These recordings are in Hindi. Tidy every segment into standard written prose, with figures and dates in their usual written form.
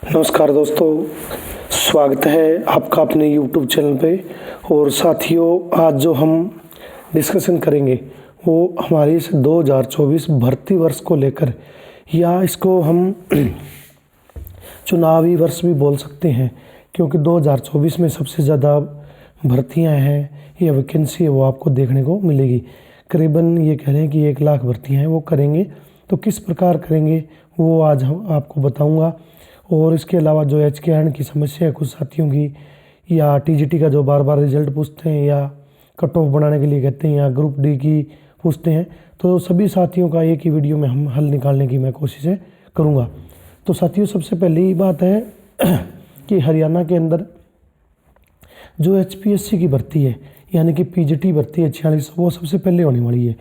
नमस्कार दोस्तों, स्वागत है आपका अपने YouTube चैनल पे। और साथियों, आज जो हम डिस्कशन करेंगे वो हमारे इस 2024 भर्ती वर्ष को लेकर, या इसको हम चुनावी वर्ष भी बोल सकते हैं, क्योंकि 2024 में सबसे ज़्यादा भर्तियां हैं या वैकेंसी है वो आपको देखने को मिलेगी। करीबन ये कह रहे हैं कि 1 लाख भर्तियां हैं वो करेंगे। तो किस प्रकार करेंगे वो आज हम आपको बताऊंगा। और इसके अलावा जो HKN की समस्या है कुछ साथियों की, या TGT का जो बार बार रिजल्ट पूछते हैं, या कट ऑफ बनाने के लिए कहते हैं, या ग्रुप डी की पूछते हैं, तो सभी साथियों का एक ही वीडियो में हम हल निकालने की मैं कोशिशें करूँगा। तो साथियों, सबसे पहली बात है कि हरियाणा के अंदर जो HPSC की भर्ती है, यानी कि PGT भर्ती है 46, वो सबसे पहले होने वाली है।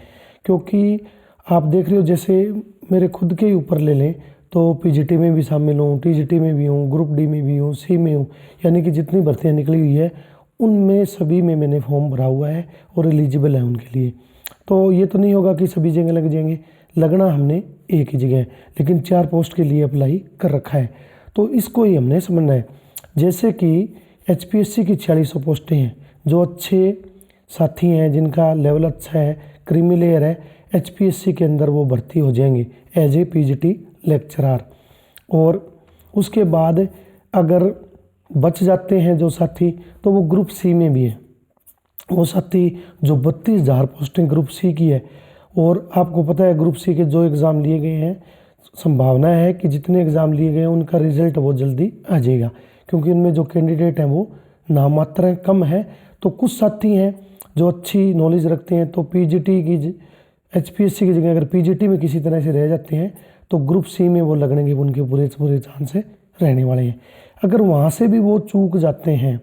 क्योंकि आप देख रहे हो, जैसे मेरे खुद के ही ऊपर ले लें तो PGT में भी शामिल हूँ, TGT में भी हूँ, ग्रुप डी में भी हूँ, C में हूँ, यानी कि जितनी भर्तियाँ निकली हुई है उनमें सभी में मैंने फॉर्म भरा हुआ है और एलिजिबल है उनके लिए। तो ये तो नहीं होगा कि सभी जगह लग जाएंगे, लगना हमने एक ही जगह है, लेकिन 4 पोस्ट के लिए अप्लाई कर रखा है। तो इसको ही हमने समझना है। जैसे कि HPSC की 4600 पोस्टें हैं, जो अच्छे साथी हैं जिनका लेवल अच्छा है, क्रीमी लेयर है, HPSC के अंदर वो भर्ती हो जाएंगे एज ए PGT लेक्चरार। और उसके बाद अगर बच जाते हैं जो साथी, तो वो ग्रुप C में भी है। वो साथी जो 32,000 पोस्टें ग्रुप C की है, और आपको पता है ग्रुप C के जो एग्ज़ाम लिए गए हैं, संभावना है कि जितने एग्ज़ाम लिए गए हैं उनका रिजल्ट वो जल्दी आ जाएगा, क्योंकि उनमें जो कैंडिडेट हैं वो नामात्र हैं, कम है। तो कुछ साथी हैं जो अच्छी नॉलेज रखते हैं, तो PGT की HPSC की जगह अगर PGT में किसी तरह से रह जाते हैं तो ग्रुप C में वो लगने के उनके पूरे चांस रहने वाले हैं। अगर वहाँ से भी वो चूक जाते हैं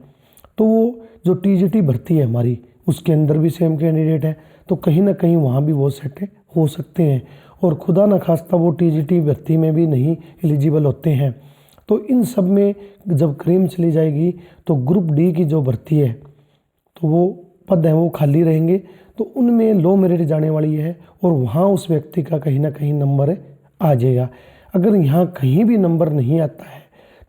तो वो जो TGT भर्ती है हमारी, उसके अंदर भी सेम कैंडिडेट है, तो कहीं ना कहीं वहाँ भी वो सेट हो सकते हैं। और खुदा न खास्ता वो TGT भर्ती में भी नहीं एलिजिबल होते हैं। तो इन सब में जब क्रीम चली जाएगी तो ग्रुप डी की जो भर्ती है, तो वो पद हैं वो खाली रहेंगे, तो उनमें लो मेरिट जाने वाली है, और वहाँ उस व्यक्ति का कहीं ना कहीं नंबर आ जाएगा। अगर यहाँ कहीं भी नंबर नहीं आता है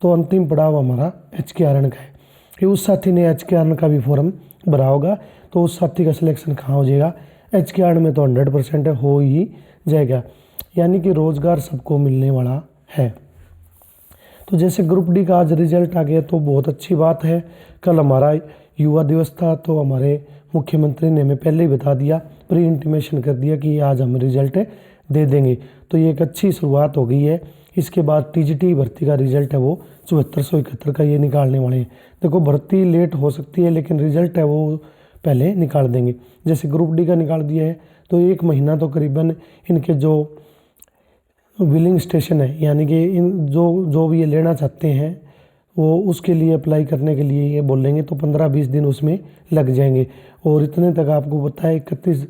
तो अंतिम पड़ाव हमारा HKN का है कि उस साथी ने HKN का भी फॉर्म भरा होगा, तो उस साथी का सिलेक्शन कहाँ हो जाएगा, HKN में तो 100% हो ही जाएगा, यानी कि रोज़गार सबको मिलने वाला है। तो जैसे ग्रुप डी का आज रिजल्ट आ गया तो बहुत अच्छी बात है। कल हमारा युवा दिवस था, तो हमारे मुख्यमंत्री ने हमें पहले ही बता दिया, प्री इंटीमेशन कर दिया कि आज हम रिजल्ट दे देंगे। तो ये एक अच्छी शुरुआत हो गई है। इसके बाद TGT भर्ती का रिजल्ट है वो 7471 का ये निकालने वाले हैं। देखो, भर्ती लेट हो सकती है, लेकिन रिजल्ट है वो पहले निकाल देंगे। जैसे ग्रुप डी का निकाल दिया है तो 1 महीना तो करीबन इनके जो विलिंग स्टेशन है, यानी कि इन जो भी ये लेना चाहते हैं वो उसके लिए अप्लाई करने के लिए ये बोलेंगे, तो 15-20 दिन उसमें लग जाएंगे। और इतने तक आपको पता है 31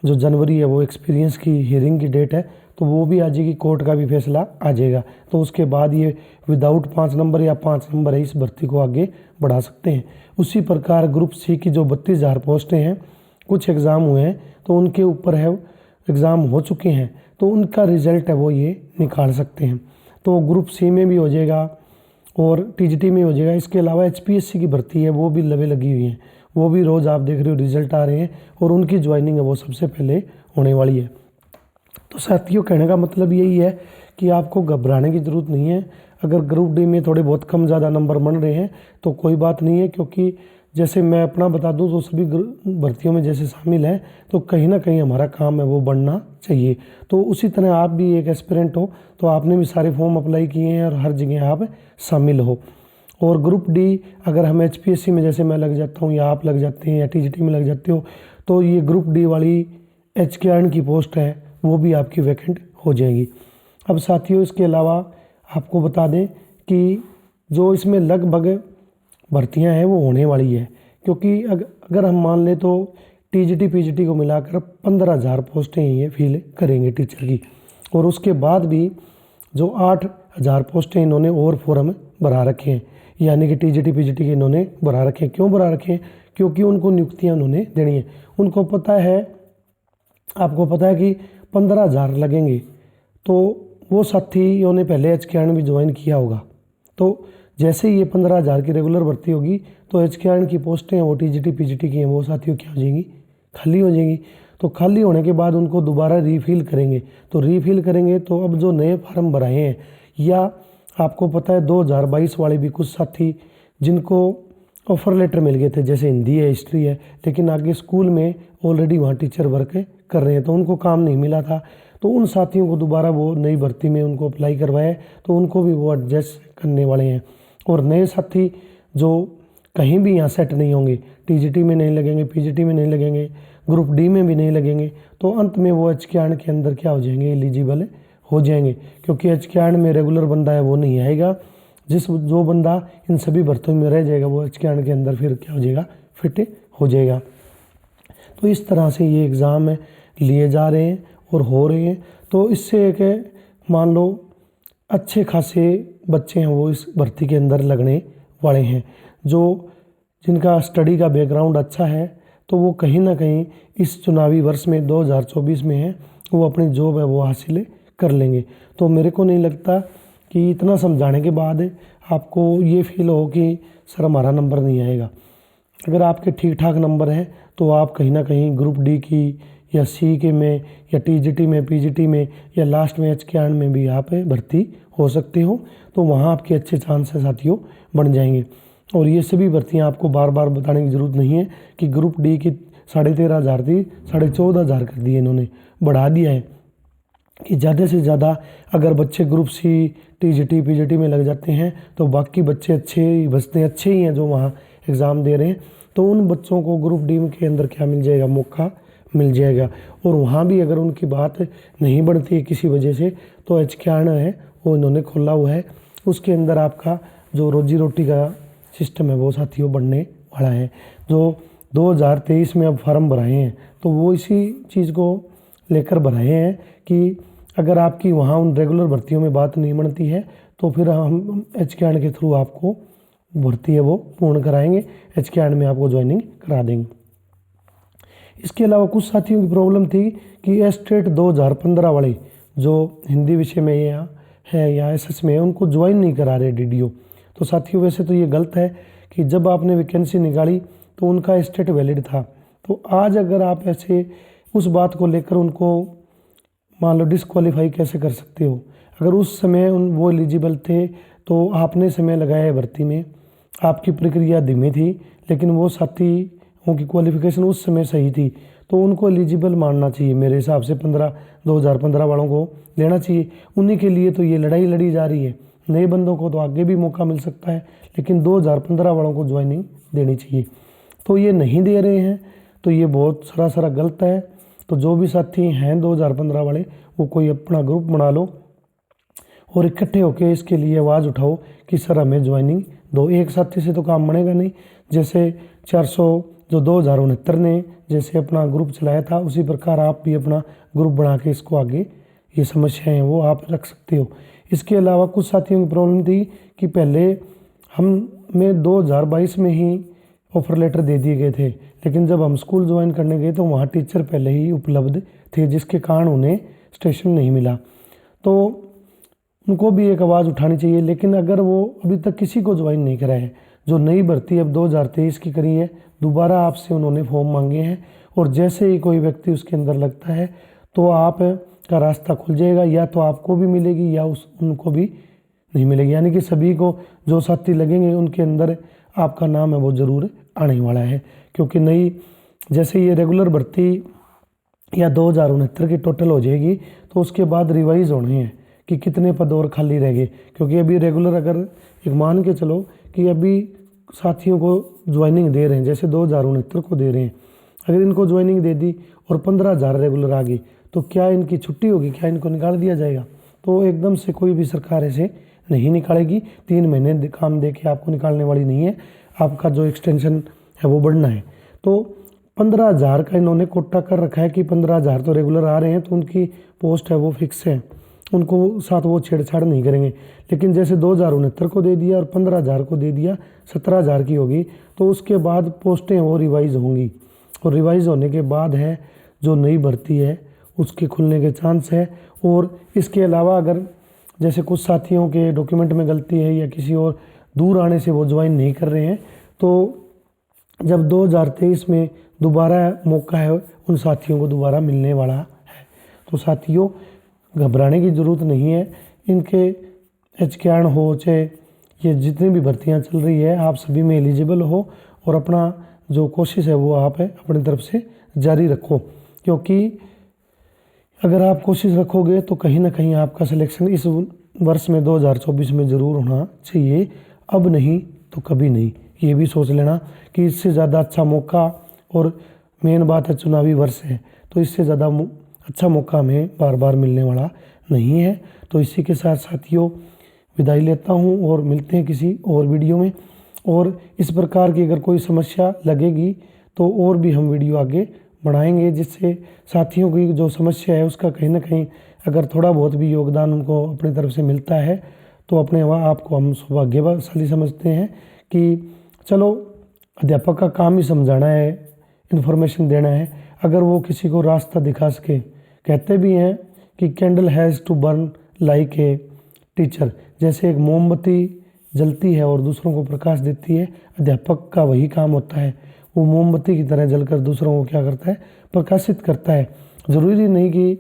जो जनवरी है वो एक्सपीरियंस की हियरिंग की डेट है, तो वो भी आ जाएगी, कोर्ट का भी फैसला आ जाएगा। तो उसके बाद ये विदाउट 5 नंबर या 5 नंबर है इस भर्ती को आगे बढ़ा सकते हैं। उसी प्रकार ग्रुप C की जो 32,000 पोस्टें हैं, कुछ एग्ज़ाम हुए हैं तो उनके ऊपर है, एग्ज़ाम हो चुके हैं तो उनका रिज़ल्ट है वो ये निकाल सकते हैं। तो ग्रुप C में भी हो जाएगा और TGT में हो जाएगा। इसके अलावा HPSC की भर्ती है वो भी लगी हुई है, वो भी रोज़ आप देख रहे हो रिजल्ट आ रहे हैं, और उनकी ज्वाइनिंग है वो सबसे पहले होने वाली है। तो साथियों, कहने का मतलब यही है कि आपको घबराने की ज़रूरत नहीं है। अगर ग्रुप डी में थोड़े बहुत कम ज़्यादा नंबर बन रहे हैं तो कोई बात नहीं है, क्योंकि जैसे मैं अपना बता दूं तो सभी भर्तियों में जैसे शामिल हैं, तो कहीं ना कहीं हमारा काम है वो बढ़ना चाहिए। तो उसी तरह आप भी एक एस्पिरेंट हो, तो आपने भी सारे फॉर्म अप्लाई किए हैं और हर जगह आप शामिल हो। और ग्रुप डी अगर हम HPSC में जैसे मैं लग जाता हूँ, या आप लग जाते हैं, या TGT में लग जाते हो, तो ये ग्रुप डी वाली HKN की पोस्ट है वो भी आपकी वैकेंट हो जाएगी। अब साथियों, इसके अलावा आपको बता दें कि जो इसमें लगभग भर्तियां हैं वो होने वाली है, क्योंकि अगर हम मान लें तो TGT PGT को मिलाकर 15,000 पोस्टें ये फिल करेंगे टीचर की। और उसके बाद भी जो 8,000 पोस्टें इन्होंने और फॉर्म भरा रखे हैं, यानी कि TGT PGT के इन्होंने भरा रखे हैं। क्यों भरा रखे हैं? क्योंकि उनको नियुक्तियां उन्होंने देनी है। उनको पता है, आपको पता है कि 15,000 लगेंगे, तो वो साथियों ने पहले HKN भी ज्वाइन किया होगा, तो जैसे ही ये 15,000 की रेगुलर भर्ती होगी तो एचकेआरएन की पोस्टें हैं वो टीजीटी पीजीटी की हैं वो साथियों क्या हो जाएंगी, खाली हो जाएंगी। तो खाली होने के बाद उनको दोबारा रीफिल करेंगे। तो रीफिल करेंगे तो अब जो नए फार्म भराए हैं, या आपको पता है 2022 वाले भी कुछ साथी जिनको ऑफर लेटर मिल गए थे, जैसे हिंदी है, हिस्ट्री है, लेकिन आगे स्कूल में ऑलरेडी वहाँ टीचर वर्क कर रहे हैं तो उनको काम नहीं मिला था, तो उन साथियों को दोबारा वो नई भर्ती में उनको अप्लाई करवाए, तो उनको भी वो एडजस्ट करने वाले हैं। और नए साथी जो कहीं भी यहाँ सेट नहीं होंगे, टीजीटी में नहीं लगेंगे, पीजीटी में नहीं लगेंगे, ग्रुप डी में भी नहीं लगेंगे, तो अंत में वो एचकेआरएन के अंदर क्या हो जाएंगे, एलिजिबल हो जाएंगे। क्योंकि एचकेआरएन में रेगुलर बंदा है वो नहीं आएगा, जो बंदा इन सभी भर्तियों में रह जाएगा वो एचकेआरएन के अंदर फिर क्या हो जाएगा, फिट हो जाएगा। तो इस तरह से ये एग्ज़ाम लिए जा रहे हैं और हो रहे हैं। तो इससे एक मान लो अच्छे खासे बच्चे हैं वो इस भर्ती के अंदर लगने वाले हैं, जो जिनका स्टडी का बैकग्राउंड अच्छा है, तो वो कहीं ना कहीं इस चुनावी वर्ष में 2024 में है वो अपनी जॉब है वो हासिल कर लेंगे। तो मेरे को नहीं लगता कि इतना समझाने के बाद आपको ये फील हो कि सर हमारा नंबर नहीं आएगा। अगर आपके ठीक ठाक नंबर हैं तो आप कहीं ना कहीं ग्रुप डी की या सी के में या टीजीटी में, पीजीटी में या लास्ट में एचकेआरएन में भी आप भर्ती हो सकते हो। तो वहाँ आपके अच्छे चांसेस साथियों बन जाएंगे। और ये सभी भर्तियाँ आपको बार बार बताने की ज़रूरत नहीं है कि ग्रुप डी की 13,500 थी, 14,500 कर दी इन्होंने, बढ़ा दिया है कि ज़्यादा से ज़्यादा अगर बच्चे ग्रुप सी, टीजीटी, पीजीटी में लग जाते हैं तो बाकी बच्चे अच्छे ही हैं जो वहाँ एग्ज़ाम दे रहे हैं, तो उन बच्चों को ग्रुप डी के अंदर क्या मिल जाएगा, मौका मिल जाएगा। और वहाँ भी अगर उनकी बात नहीं बढ़ती है किसी वजह से, तो एचकेआरएन है वो इन्होंने खोला हुआ है, उसके अंदर आपका जो रोजी रोटी का सिस्टम है वो साथियों बढ़ने वाला है। जो 2023 में अब फॉर्म भराए हैं तो वो इसी चीज़ को लेकर भराए हैं कि अगर आपकी वहाँ उन रेगुलर भर्तियों में बात नहीं बनती है तो फिर हम एचकेआरएन के थ्रू आपको भर्ती है वो पूर्ण कराएंगे, एचकेआरएन में आपको ज्वाइनिंग करा देंगे। इसके अलावा कुछ साथियों की प्रॉब्लम थी कि एस्टेट 2015 वाले जो हिंदी विषय में है या एसएस में है उनको ज्वाइन नहीं करा रहे डीडीओ। तो साथियों वैसे तो ये गलत है कि जब आपने वैकेंसी निकाली तो उनका एस्टेट वैलिड था, तो आज अगर आप ऐसे उस बात को लेकर उनको मान लो डिसक्वालीफाई कैसे कर सकते हो। अगर उस समय वो एलिजिबल थे तो आपने समय लगाया है भर्ती में, आपकी प्रक्रिया धीमी थी, लेकिन वो साथियों की क्वालिफिकेशन उस समय सही थी, तो उनको एलिजिबल मानना चाहिए। मेरे हिसाब से 2015 वालों को लेना चाहिए। उन्हीं के लिए तो ये लड़ाई लड़ी जा रही है। नए बंदों को तो आगे भी मौका मिल सकता है, लेकिन 2015 वालों को ज्वाइनिंग देनी चाहिए। तो ये नहीं दे रहे हैं, तो ये बहुत सरासर गलत है। तो जो भी साथी हैं 2015 वाले वो कोई अपना ग्रुप बना लो और इकट्ठे होकर इसके लिए आवाज़ उठाओ कि सर हमें ज्वाइनिंग दो। एक साथी से तो काम बनेगा नहीं। जैसे 400 जो 2069 ने जैसे अपना ग्रुप चलाया था, उसी प्रकार आप भी अपना ग्रुप बना के इसको आगे ये समस्याएं हैं वो आप रख सकते हो। इसके अलावा कुछ साथियों की प्रॉब्लम थी कि पहले हमें 2022 में ही ऑफर लेटर दे दिए गए थे, लेकिन जब हम स्कूल ज्वाइन करने गए तो वहाँ टीचर पहले ही उपलब्ध थे, जिसके कारण उन्हें स्टेशन नहीं मिला। तो उनको भी एक आवाज़ उठानी चाहिए। लेकिन अगर वो अभी तक किसी को ज्वाइन नहीं करा है, जो नई भर्ती अब 2023 की करी है, दोबारा आपसे उन्होंने फॉर्म मांगे हैं, और जैसे ही कोई व्यक्ति उसके अंदर लगता है तो आप का रास्ता खुल जाएगा, या तो आपको भी मिलेगी या उनको भी नहीं मिलेगी। यानी कि सभी को जो साथी लगेंगे उनके अंदर आपका नाम है वो ज़रूर आने वाला है। क्योंकि नई जैसे ये रेगुलर भर्ती या 2069 की टोटल हो जाएगी तो उसके बाद रिवाइज़ होने हैं कि कितने पद और खाली रह गए। क्योंकि अभी रेगुलर अगर एक मान के चलो कि अभी साथियों को ज्वाइनिंग दे रहे हैं, जैसे 2069 को दे रहे हैं, अगर इनको ज्वाइनिंग दे दी और 15,000 रेगुलर आ गई तो क्या इनकी छुट्टी होगी, क्या इनको निकाल दिया जाएगा? तो एकदम से कोई भी सरकार ऐसे नहीं निकालेगी। 3 महीने काम दे के आपको निकालने वाली नहीं है। आपका जो एक्सटेंशन है वो बढ़ना है। तो 15,000 का इन्होंने कोटा कर रखा है कि 15,000 तो रेगुलर आ रहे हैं तो उनकी पोस्ट है वो फिक्स है, उनको साथ वो छेड़छाड़ नहीं करेंगे। लेकिन जैसे 2069 को दे दिया और 15,000 को दे दिया, 17,000 की होगी, तो उसके बाद पोस्टें वो रिवाइज़ होंगी, और रिवाइज़ होने के बाद है जो नई भर्ती है उसके खुलने के चांस है। और इसके अलावा अगर जैसे कुछ साथियों के डॉक्यूमेंट में गलती है या किसी और दूर आने से वो ज्वाइन नहीं कर रहे हैं, तो जब 2023 में दोबारा मौका है उन साथियों को दोबारा मिलने वाला है। तो साथियों घबराने की ज़रूरत नहीं है। इनके एचक्याण हो चाहे ये जितनी भी भर्तियां चल रही है, आप सभी में एलिजिबल हो और अपना जो कोशिश है वो आप अपनी तरफ से जारी रखो, क्योंकि अगर आप कोशिश रखोगे तो कहीं ना कहीं आपका सिलेक्शन इस वर्ष में 2024 में ज़रूर होना चाहिए। अब नहीं तो कभी नहीं, ये भी सोच लेना कि इससे ज़्यादा अच्छा मौका, और मेन बात है चुनावी वर्ष है तो इससे ज़्यादा अच्छा मौका हमें बार बार मिलने वाला नहीं है। तो इसी के साथ साथियों विदाई लेता हूँ और मिलते हैं किसी और वीडियो में। और इस प्रकार की अगर कोई समस्या लगेगी तो और भी हम वीडियो आगे बढ़ाएंगे, जिससे साथियों की जो समस्या है उसका कहीं ना कहीं अगर थोड़ा बहुत भी योगदान उनको अपनी तरफ से मिलता है तो अपने आप को हम सौभाग्यशाली समझते हैं कि चलो अध्यापक का काम ही समझाना है, इन्फॉर्मेशन देना है। अगर वो किसी को रास्ता दिखा सके, कहते भी हैं कि candle has to burn like a teacher, जैसे एक मोमबत्ती जलती है और दूसरों को प्रकाश देती है, अध्यापक का वही काम होता है। वो मोमबत्ती की तरह जलकर दूसरों को क्या करता है, प्रकाशित करता है। ज़रूरी नहीं कि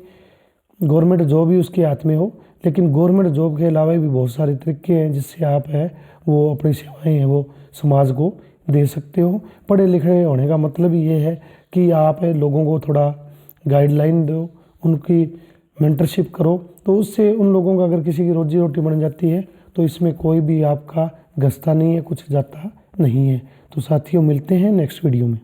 गवर्नमेंट जॉब ही उसके हाथ में हो, लेकिन गवर्नमेंट जॉब के अलावा भी बहुत सारे तरीके हैं जिससे आप वो अपनी सेवाएं हैं वो समाज को दे सकते हो। पढ़े लिखे होने का मतलब ये है कि आप लोगों को थोड़ा गाइडलाइन दो, उनकी मेंटरशिप करो, तो उससे उन लोगों का अगर किसी की रोजी रोटी बन जाती है तो इसमें कोई भी आपका घसता नहीं है, कुछ जाता नहीं है। तो साथियों मिलते हैं नेक्स्ट वीडियो में।